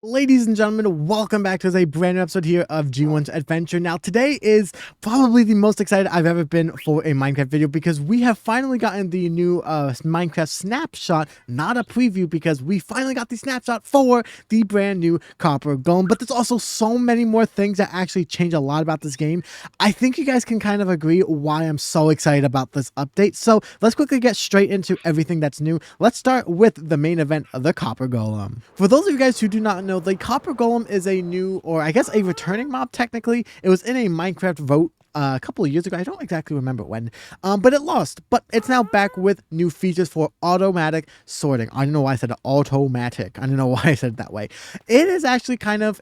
Ladies and gentlemen, welcome back to a brand new episode here of G1's Adventure. Now, today is probably the most excited I've ever been for a Minecraft video because we have finally gotten the new Minecraft Snapshot, not a preview, because we finally got the snapshot for the brand new Copper Golem. But there's also so many more things that actually change a lot about this game. I think you guys can kind of agree why I'm so excited about this update. So let's quickly get straight into everything that's new. Let's start with the main event, the Copper Golem. For those of you guys who do not know, the Copper Golem is a new, or I guess a returning mob technically. It was in a Minecraft vote a couple of years ago. I don't exactly remember when, but it lost. But it's now back with new features for automatic sorting. I don't know why I said automatic. I don't know why I said it that way. It is actually kind of,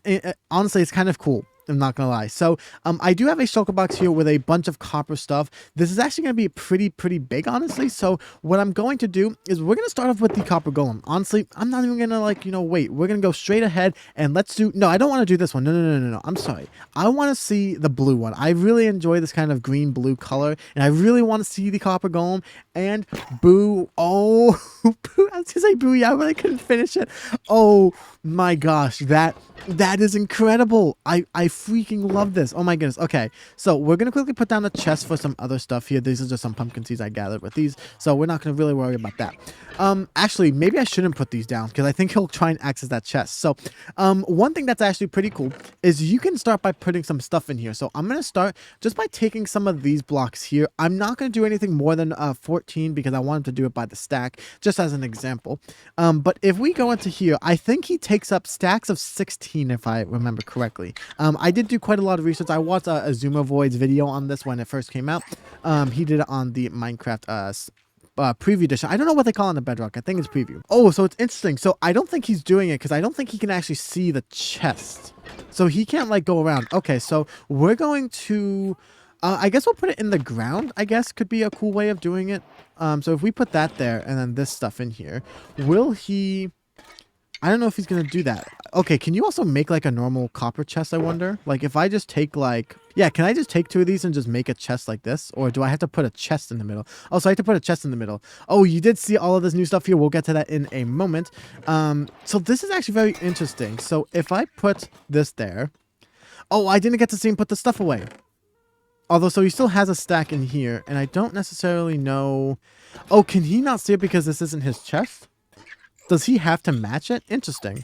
honestly, it's kind of cool. I'm not gonna lie. So I do have a shulker box here with a bunch of copper stuff. This is actually gonna be pretty big, honestly. So what I'm going to do is we're gonna start off with the Copper Golem. Honestly, I'm not even gonna wait. We're gonna go straight ahead and let's do. No, I don't want to do this one. No. I'm sorry. I want to see the blue one. I really enjoy this kind of green blue color, and I really want to see the Copper Golem. And boo! Oh, boo! I was gonna say boo. Yeah, but I couldn't finish it. Oh my gosh, that is incredible. I freaking love this. Oh my goodness. Okay, so we're gonna quickly put down a chest for some other stuff here. These are just some pumpkin seeds I gathered with these, so we're not gonna really worry about that. Actually, maybe I shouldn't put these down because I think he'll try and access that chest. So one thing that's actually pretty cool is you can start by putting some stuff in here. So I'm gonna start just by taking some of these blocks here. I'm not gonna do anything more than 14 because I wanted to do it by the stack, just as an example. But if we go into here, I think he takes up stacks of 16 if I remember correctly. I did do quite a lot of research. I watched Azuma Void's video on this when it first came out. He did it on the Minecraft preview edition. I don't know what they call it on the Bedrock. I think it's preview. Oh, so it's interesting. So I don't think he's doing it because I don't think he can actually see the chest. So he can't like go around. Okay, so we're going to... I guess we'll put it in the ground, I guess, could be a cool way of doing it. So if we put that there and then this stuff in here, will he... I don't know if he's going to do that. Okay, can you also make like a normal copper chest, I wonder? Like if I just take like... Yeah, can I just take two of these and just make a chest like this? Or do I have to put a chest in the middle? Oh, so I have to put a chest in the middle. Oh, you did see all of this new stuff here. We'll get to that in a moment. So this is actually very interesting. So if I put this there... Oh, I didn't get to see him put the stuff away. Although, so he still has a stack in here. And I don't necessarily know... Oh, can he not see it because this isn't his chest? Does he have to match it? Interesting.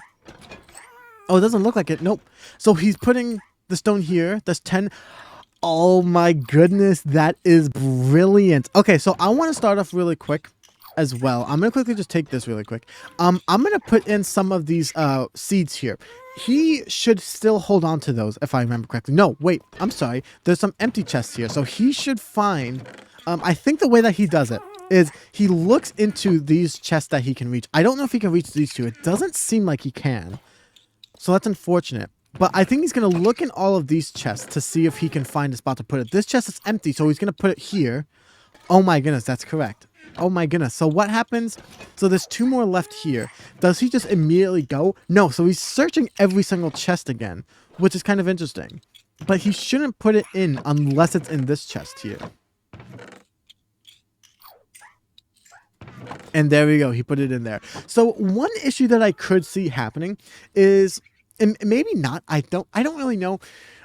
Oh, it doesn't look like it. Nope. So he's putting the stone here. That's 10. Oh my goodness. That is brilliant. Okay, so I want to start off really quick as well. I'm going to quickly just take this really quick. I'm going to put in some of these seeds here. He should still hold on to those if I remember correctly. No, wait. I'm sorry. There's some empty chests here. So he should find... I think the way that he does it is he looks into these chests that he can reach. I don't know if he can reach these two. It doesn't seem like he can. So that's unfortunate. But I think he's going to look in all of these chests to see if he can find a spot to put it. This chest is empty, so he's going to put it here. Oh my goodness, that's correct. Oh my goodness. So what happens? So there's two more left here. Does he just immediately go? No, so he's searching every single chest again, which is kind of interesting. But he shouldn't put it in unless it's in this chest here. And there we go. He put it in there. So one issue that I could see happening is, and maybe not, I don't really know.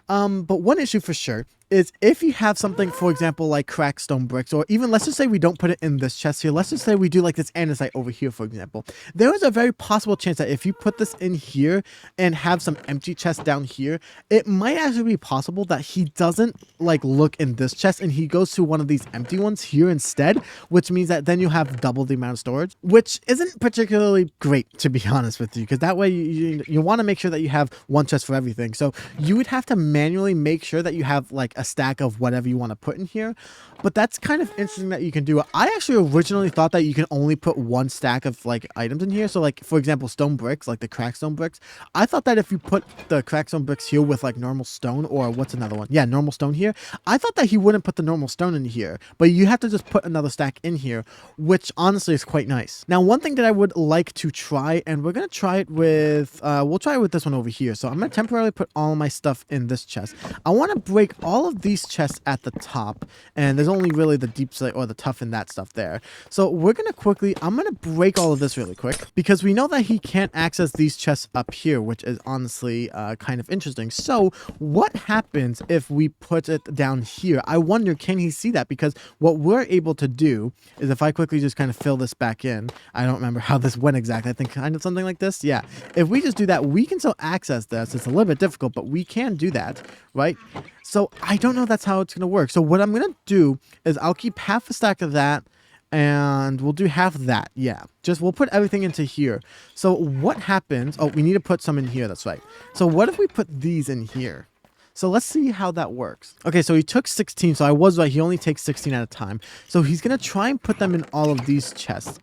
But one issue for sure is if you have something, for example, like cracked stone bricks, or even let's just say we don't put it in this chest here. Let's just say we do like this andesite over here, for example. There is a very possible chance that if you put this in here and have some empty chests down here, it might actually be possible that he doesn't like look in this chest and he goes to one of these empty ones here instead, which means that then you have double the amount of storage, which isn't particularly great, to be honest with you, because that way you want to make sure that you have one chest for everything. So you would have to manually make sure that you have like a stack of whatever you want to put in here. But that's kind of interesting that you can do it. I actually originally thought that you can only put one stack of like items in here. So like, for example, stone bricks, like the cracked stone bricks. I thought that if you put the cracked stone bricks here with like normal stone, or what's another one? Yeah, normal stone here. I thought that he wouldn't put the normal stone in here, but you have to just put another stack in here, which honestly is quite nice. Now, one thing that I would like to try, and we're going to try it with, we'll try it with this one over here. So I'm going to temporarily put all my stuff in this chest. I want to break all of these chests at the top, and there's only really the deep slate or the tough and that stuff there. So we're gonna quickly, I'm gonna break all of this really quick because we know that he can't access these chests up here, which is honestly kind of interesting. So what happens if we put it down here? I wonder, can he see that? Because what we're able to do is, if I quickly just kind of fill this back in, I don't remember how this went exactly. I think kind of something like this. Yeah. If we just do that, we can still access this. It's a little bit difficult, but we can do that, right? So I don't know that's how it's going to work. So what I'm going to do is I'll keep half a stack of that, and we'll do half of that. Yeah, just we'll put everything into here. So what happens? Oh, we need to put some in here. That's right. So what if we put these in here? So let's see how that works. Okay, so he took 16. So I was right. He only takes 16 at a time. So he's going to try and put them in all of these chests.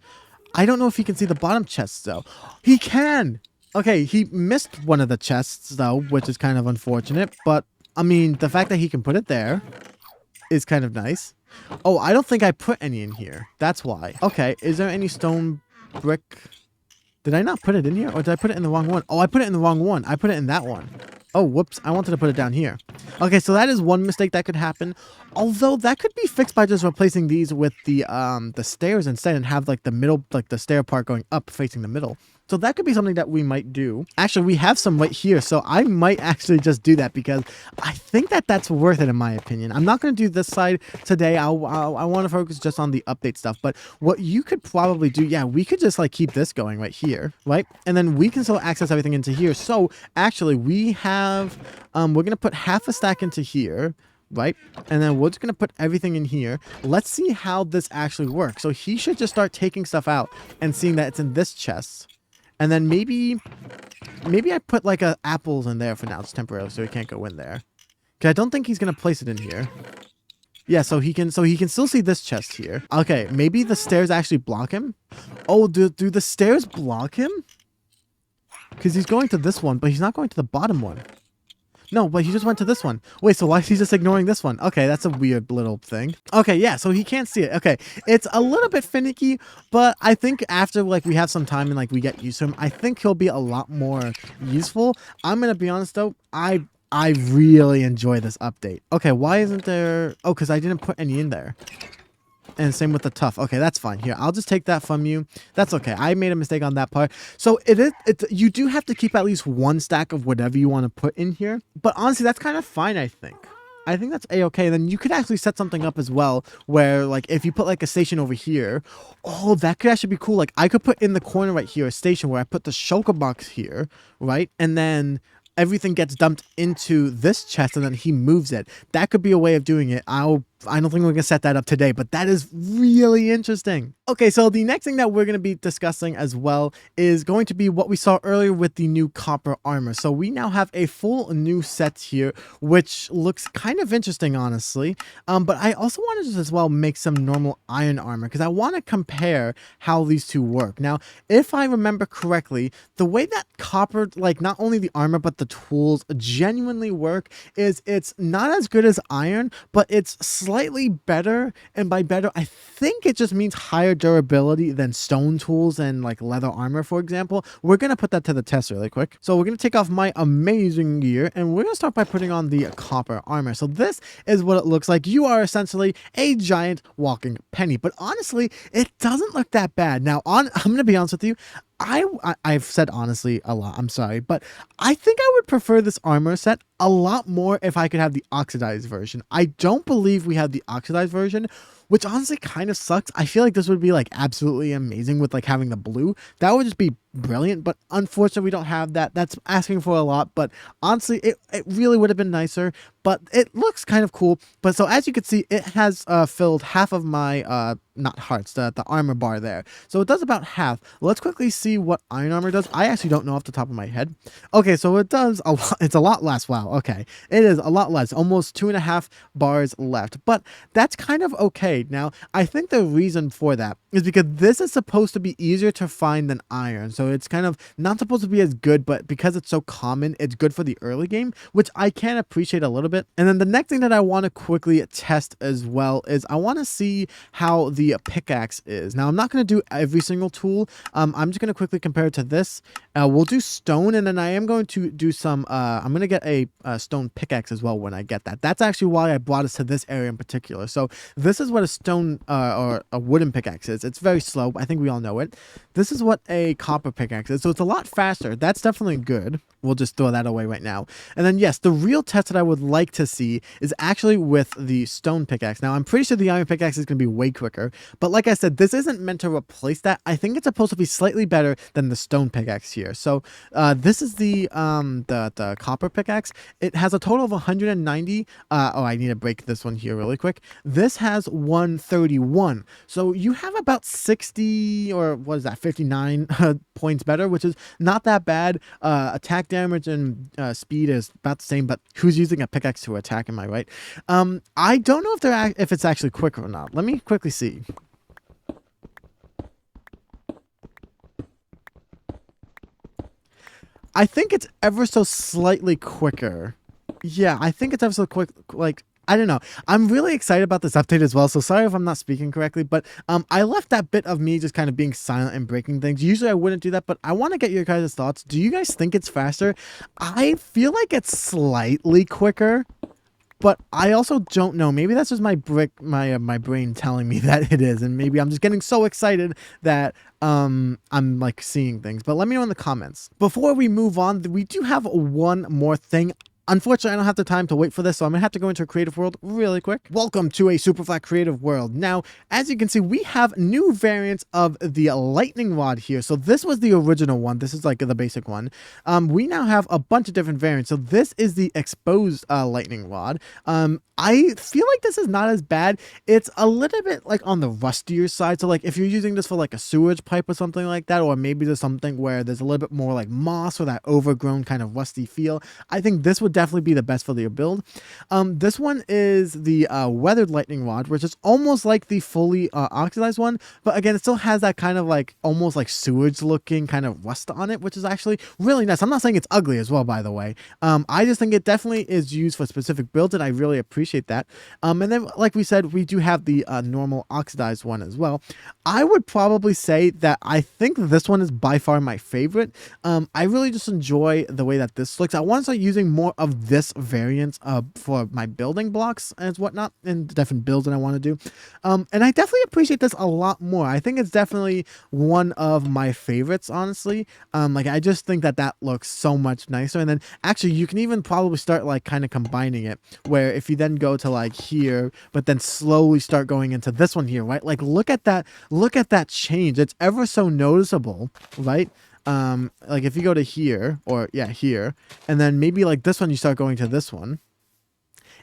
I don't know if he can see the bottom chests, though. He can. Okay, he missed one of the chests, though, which is kind of unfortunate. But, I mean, the fact that he can put it there is kind of nice. Oh, I don't think I put any in here. That's why. Okay, is there any stone brick? Did I not put it in here? Or did I put it in the wrong one? Oh, I put it in the wrong one. I put it in that one. Oh, whoops. I wanted to put it down here. Okay, so that is one mistake that could happen. Although that could be fixed by just replacing these with the stairs instead and have like the middle, like the stair part going up facing the middle. So that could be something that we might do. Actually, we have some right here, so I might actually just do that because I think that that's worth it in my opinion. I'm not going to do this side today. I want to focus just on the update stuff. But what you could probably do, yeah, we could just like keep this going right here, right? And then we can still access everything into here. So actually, we have, we're going to put half a stack into here. Right, and then we're just gonna put everything in here. Let's see how this actually works. So he should just start taking stuff out and seeing that it's in this chest, and then maybe I put like apples in there for now, just temporarily, so he can't go in there. Cause I don't think he's gonna place it in here. Yeah, so he can still see this chest here. Okay, maybe the stairs actually block him. Oh, do the stairs block him? Because he's going to this one, but he's not going to the bottom one. No, but he just went to this one. Wait, so why is he just ignoring this one? Okay, that's a weird little thing. Okay, yeah, so he can't see it. Okay, it's a little bit finicky, but I think after, like, we have some time and, like, we get used to him, I think he'll be a lot more useful. I'm gonna be honest, though, I really enjoy this update. Okay, why isn't there... Oh, because I didn't put any in there. And same with the tough. Okay, that's fine. Here, I'll just take that from you. That's okay. I made a mistake on that part. So you do have to keep at least one stack of whatever you want to put in here. But honestly, that's kind of fine, I think. I think that's a-okay. Then you could actually set something up as well where, like, if you put, like, a station over here, oh, that could actually be cool. Like, I could put in the corner right here a station where I put the shulker box here, right? And then everything gets dumped into this chest and then he moves it. That could be a way of doing it. I don't think we're going to set that up today, but that is really interesting. Okay, so the next thing that we're going to be discussing as well is going to be what we saw earlier with the new copper armor. So we now have a full new set here, which looks kind of interesting, honestly. But I also want to just as well make some normal iron armor because I want to compare how these two work. Now, if I remember correctly, the way that copper, like not only the armor, but the tools genuinely work is it's not as good as iron, but it's slightly better, and by better I think it just means higher durability than stone tools and like leather armor, for example. We're gonna put that to the test really quick. So we're gonna take off my amazing gear and we're gonna start by putting on the copper armor. So this is what it looks like. You are essentially a giant walking penny, but honestly it doesn't look that bad. Now I'm gonna be honest with you, I've said honestly a lot, I'm sorry, but I think I would prefer this armor set a lot more if I could have the oxidized version. I don't believe we have the oxidized version, which honestly kind of sucks. I feel like this would be like absolutely amazing with like having the blue. That would just be brilliant, but unfortunately we don't have that. That's asking for a lot, but honestly it really would have been nicer, but it looks kind of cool. But so as you can see, it has filled half of my not hearts, the armor bar there. So it does about half. Let's quickly see what iron armor does. I actually don't know off the top of my head. Okay, so it does a lot. It's a lot less. Wow. Okay, it is a lot less, almost 2.5 bars left, but that's kind of okay. Now I think the reason for that is because this is supposed to be easier to find than iron, so it's kind of not supposed to be as good, but because it's so common, it's good for the early game, which I can appreciate a little bit. And then the next thing that I want to quickly test as well is I want to see how the the pickaxe is. Now, I'm not going to do every single tool. I'm just going to quickly compare it to this. We'll do stone, and then I am going to do some, I'm going to get a stone pickaxe as well when I get that. That's actually why I brought us to this area in particular. So this is what a stone or a wooden pickaxe is. It's very slow. I think we all know it. This is what a copper pickaxe is. So it's a lot faster. That's definitely good. We'll just throw that away right now. And then, yes, the real test that I would like to see is actually with the stone pickaxe. Now, I'm pretty sure the iron pickaxe is going to be way quicker. But like I said, this isn't meant to replace that. I think it's supposed to be slightly better than the stone pickaxe here. So this is the copper pickaxe. It has a total of 190. Oh, I need to break this one here really quick. This has 131. So you have about 60 or what is that, 59 points better, which is not that bad. Attack damage and speed is about the same, but who's using a pickaxe to attack? Am I right? I don't know if it's actually quicker or not. Let me quickly see. I think it's ever so slightly quicker. Yeah, I think it's ever so quick. Like, I don't know. I'm really excited about this update as well. So sorry if I'm not speaking correctly, but I left that bit of me just kind of being silent and breaking things. Usually I wouldn't do that, but I want to get your guys' thoughts. Do you guys think it's faster? I feel like it's slightly quicker, but I also don't know. Maybe that's just my brain telling me that it is, and maybe I'm just getting so excited that I'm like seeing things. But let me know in the comments. Before we move on, we do have one more thing. Unfortunately, I don't have the time to wait for this, so I'm going to have to go into a creative world really quick. Welcome to a super flat creative world. Now, as you can see, we have new variants of the lightning rod here. So this was the original one. This is like the basic one. We now have a bunch of different variants. So this is the exposed lightning rod. I feel like this is not as bad. It's a little bit like on the rustier side. So like if you're using this for like a sewage pipe or something like that, or maybe there's something where there's a little bit more like moss or that overgrown kind of rusty feel, I think this would definitely be the best for your build. This one is the weathered lightning rod, which is almost like the fully oxidized one, but again, it still has that kind of like almost like sewage looking kind of rust on it, which is actually really nice. I'm not saying it's ugly as well, by the way. I just think it definitely is used for specific builds, and I really appreciate that. And then, like we said, we do have the normal oxidized one as well. I would probably say that I think this one is by far my favorite. I really just enjoy the way that this looks. I want to start using more of this variant for my building blocks and whatnot, and different builds that I want to do. And I definitely appreciate this a lot more. I think it's definitely one of my favorites, honestly. Like I just think that that looks so much nicer. And then actually you can even probably start like kind of combining it, where if you then go to like here, but then slowly start going into this one here, right? Like look at that change. It's ever so noticeable, right? Like if you go to here, or yeah, here, and then maybe like this one, you start going to this one.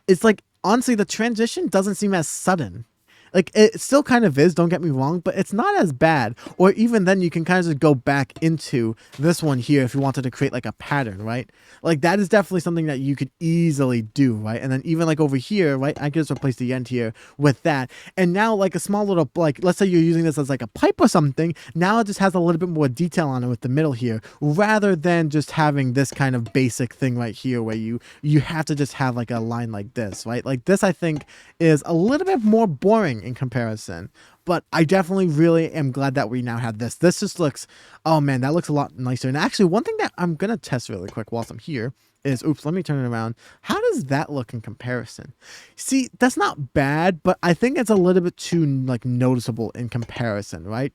It's like, honestly, the transition doesn't seem as sudden. Like it still kind of is, don't get me wrong, but it's not as bad. Or even then you can kind of just go back into this one here if you wanted to create like a pattern, right? Like that is definitely something that you could easily do, right? And then even like over here, right? I could just replace the end here with that. And now like a small little, like let's say you're using this as like a pipe or something. Now it just has a little bit more detail on it with the middle here, rather than just having this kind of basic thing right here where you have to just have like a line like this, right? Like this I think is a little bit more boring in comparison, but I definitely really am glad that we now have this. This just looks, oh man, that looks a lot nicer. And actually one thing that I'm gonna test really quick whilst I'm here is, oops, let me turn it around. How does that look in comparison? See, that's not bad, but I think it's a little bit too like noticeable in comparison, right?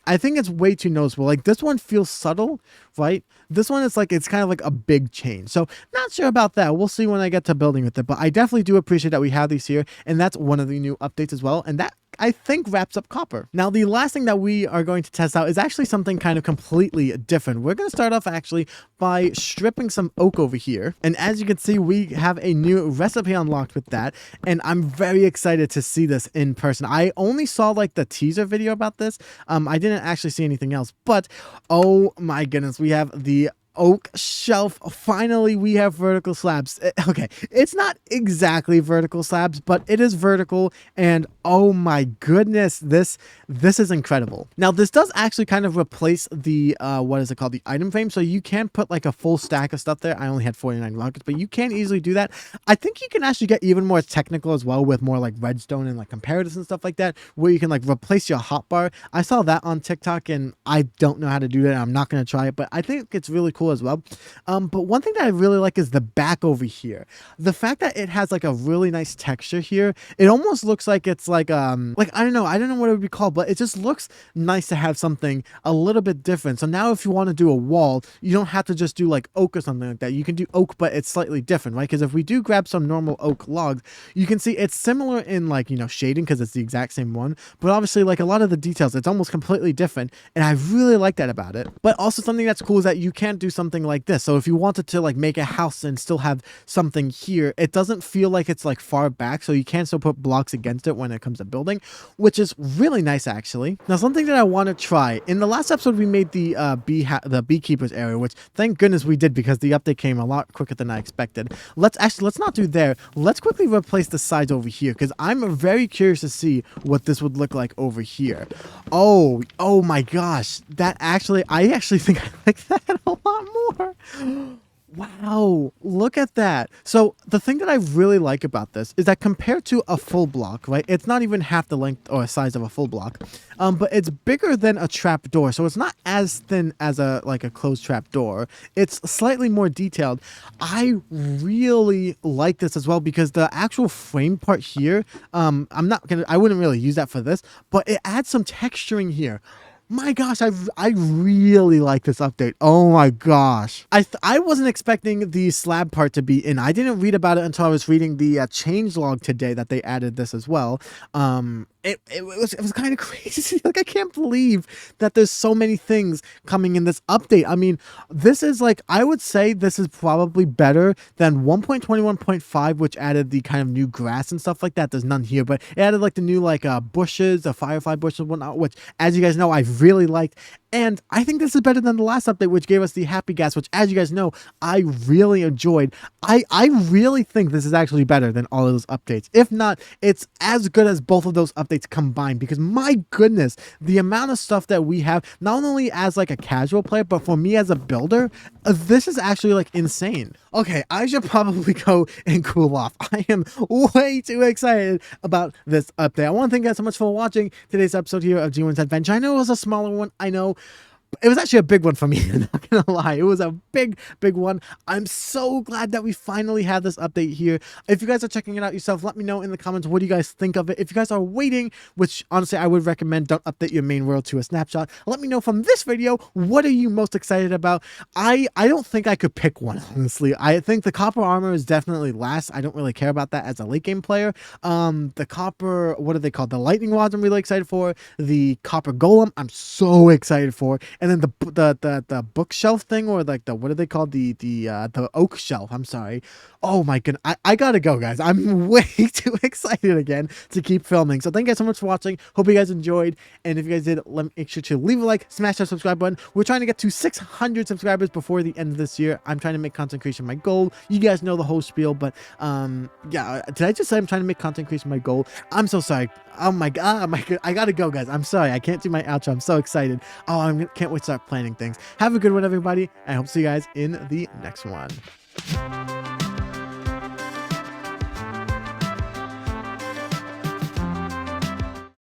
I think it's way too noticeable. Like this one feels subtle, right? This one is like, it's kind of like a big change. So not sure about that. We'll see when I get to building with it, but I definitely do appreciate that we have these here. And that's one of the new updates as well. And that I think wraps up copper. Now, the last thing that we are going to test out is actually something kind of completely different. We're going to start off actually by stripping some oak over here. And as you can see, we have a new recipe unlocked with that. And I'm very excited to see this in person. I only saw like the teaser video about this. I didn't actually see anything else, but oh my goodness, we have the oak shelf. Finally, we have vertical slabs. Okay, it's not exactly vertical slabs, but it is vertical, and oh my goodness, this is incredible. Now, this does actually kind of replace the what is it called, the item frame, so you can put like a full stack of stuff there. I only had 49 rockets, but you can easily do that. I think you can actually get even more technical as well with more like redstone and like comparatives and stuff like that, where you can like replace your hotbar. I saw that on TikTok, and I don't know how to do that. I'm not going to try it, but I think it's really cool as well. But one thing that I really like is the back over here. The fact that it has like a really nice texture here. It almost looks like it's like I don't know what it would be called, but it just looks nice to have something a little bit different. So now if you want to do a wall, you don't have to just do like oak or something like that. You can do oak, but it's slightly different, right? Because if we do grab some normal oak logs, you can see it's similar in like, you know, shading because it's the exact same one, but obviously like a lot of the details, it's almost completely different, and I really like that about it. But also something that's cool is that you can't do something like this. So if you wanted to like make a house and still have something here, it doesn't feel like it's like far back, so you can still put blocks against it when it comes to building, which is really nice actually. Now, something that I want to try, in the last episode we made the beekeepers area, which thank goodness we did because the update came a lot quicker than I expected. Let's not do there. Let's quickly replace the sides over here because I'm very curious to see what this would look like over here. Oh my gosh, I actually think I like that a lot more. Wow, look at that. So the thing that I really like about this is that compared to a full block, right, it's not even half the length or size of a full block, but it's bigger than a trap door. So it's not as thin as a closed trap door. It's slightly more detailed. I really like this as well because the actual frame part here, I wouldn't really use that for this, but it adds some texturing here. My gosh, I really like this update. Oh my gosh. I wasn't expecting the slab part to be in. I didn't read about it until I was reading the changelog today that they added this as well. It was kind of crazy. Like, I can't believe that there's so many things coming in this update. I mean, this is like, I would say this is probably better than 1.21.5, which added the kind of new grass and stuff like that. There's none here, but it added like the new like bushes, the firefly bushes and whatnot, which, as you guys know, I really liked. And I think this is better than the last update, which gave us the happy gas, which, as you guys know, I really enjoyed. I really think this is actually better than all of those updates. If not, it's as good as both of those updates combined, because my goodness, the amount of stuff that we have, not only as like a casual player, but for me as a builder, this is actually like insane. Okay, I should probably go and cool off. I am way too excited about this update. I want to thank you guys so much for watching today's episode here of G1's Adventure. I know it was a smaller one. I know. It was actually a big one for me, I'm not gonna lie. It was a big one. I'm so glad that we finally have this update here. If you guys are checking it out yourself, let me know in the comments what do you guys think of it. If you guys are waiting, which honestly I would recommend, don't update your main world to a snapshot. Let me know from this video, what are you most excited about? I don't think I could pick one, honestly. I think the copper armor is definitely last. I don't really care about that as a late game player. The copper, what are they called? The lightning rods I'm really excited for. The copper golem I'm so excited for. And then the bookshelf thing, or like the, what are they called? The oak shelf. I'm sorry. Oh my goodness. I gotta go, guys. I'm way too excited again to keep filming. So thank you guys so much for watching. Hope you guys enjoyed. And if you guys did, make sure to leave a like, smash that subscribe button. We're trying to get to 600 subscribers before the end of this year. I'm trying to make content creation my goal. You guys know the whole spiel, but yeah, did I just say I'm trying to make content creation my goal? I'm so sorry. Oh my god, I gotta go, guys. I'm sorry, I can't do my outro. I'm so excited. Oh, I can't wait to start planning things. Have a good one, everybody. I hope to see you guys in the next one.